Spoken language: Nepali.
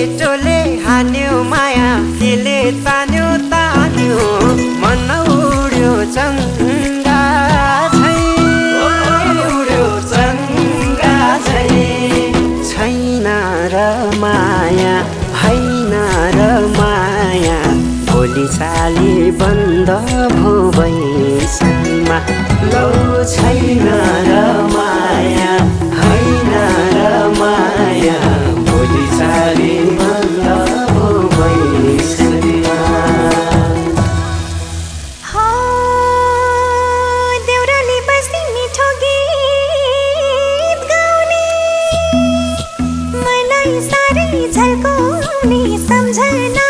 केटोले हान्यो माया केले तान्यो तान्यो मन उड्यो चङ्गा झै उड्यो चङ्गा झै छैन र माया हैन र माया भोलि चाली बन्द भो बैसैमा लौ छैन र माया हैन र माया भोलि चाली बन्द भो बैसैमा देउराली बस्ती मिठो गीत गाउने मलाई साह्रै झल्काउने सम्झना